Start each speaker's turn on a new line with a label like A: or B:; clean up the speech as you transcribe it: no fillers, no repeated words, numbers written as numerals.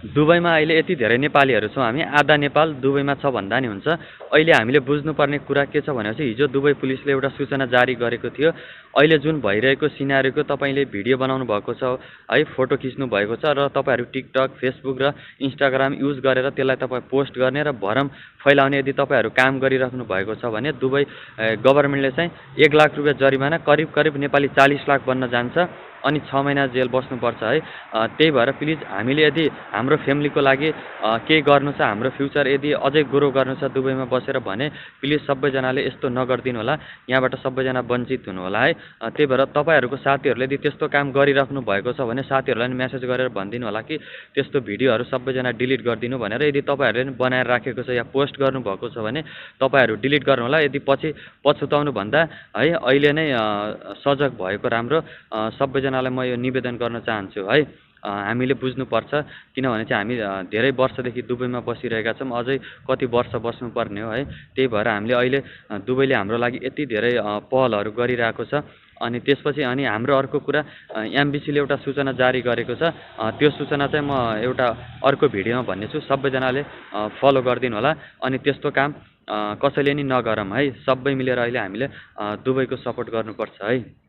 A: दुबईमा अहिले यति धेरै नेपालीहरू छौँ हामी, आधा नेपाल दुबईमा छ भन्दा नि हुन्छ। अहिले हामीले बुझ्नुपर्ने कुरा के छ भनेपछि हिजो दुबई पुलिसले एउटा सूचना जारी गरेको थियो। अहिले जुन भइरहेको सिनारीको तपाईँले भिडियो बनाउनु भएको छ है, फोटो खिच्नु भएको छ र तपाईँहरू टिकटक, फेसबुक र इन्स्टाग्राम युज गरेर त्यसलाई तपाईँ पोस्ट गर्ने र भरम फैलाउने यदि तपाईँहरू काम गरिराख्नु भएको छ भने दुबई गभर्मेन्टले चाहिँ 1 लाख रुपियाँ जरिमाना, करिब करिब नेपाली 40 लाख बन्न जान्छ अनि 6 महिना जेल बस्नुपर्छ है। त्यही भएर प्लिज हामीले यदि हाम्रो फ्यामिलीको लागि केही गर्नु छ, हाम्रो फ्युचर यदि अझै ग्रो गर्नु छ दुबईमा बसेर भने प्लिज सबैजनाले यस्तो नगरिदिनु होला, यहाँबाट सबैजना वञ्चित हुनु होला है। त्यही भएर तपाईँहरूको साथीहरूले यदि त्यस्तो काम गरिराख्नु भएको छ भने साथीहरूलाई नि मेसेज गरेर भनिदिनु होला कि त्यस्तो भिडियोहरू सबैजना डिलिट गरिदिनु भनेर। यदि तपाईँहरूले नि बनाएर राखेको छ या पोस्ट गर्नुभएको छ भने तपाईँहरू डिलिट गर्नु होला। यदि पछि पछुताउनु भन्दा है अहिले नै सजग भएको राम्रो। सबैजनालाई म यो निवेदन गर्न चाहन्छु है। हामीले बुझ्नुपर्छ, किनभने चाहिँ हामी धेरै वर्षदेखि दुबईमा बसिरहेका छौँ, अझै कति वर्ष बस्नुपर्ने हो है। त्यही भएर हामीले अहिले दुबईले हाम्रो लागि यति धेरै पहलहरू गरिरहेको छ। अनि त्यसपछि अनि हाम्रो अर्को कुरा, एमबिसीले एउटा सूचना जारी गरेको छ। त्यो सूचना चाहिँ म एउटा अर्को भिडियोमा भन्नेछु, सबैजनाले फलो गरिदिनु होला। अनि त्यस्तो काम कसैले नि नगरौँ है। सबै मिलेर अहिले हामीले दुबईको सपोर्ट गर्नुपर्छ है।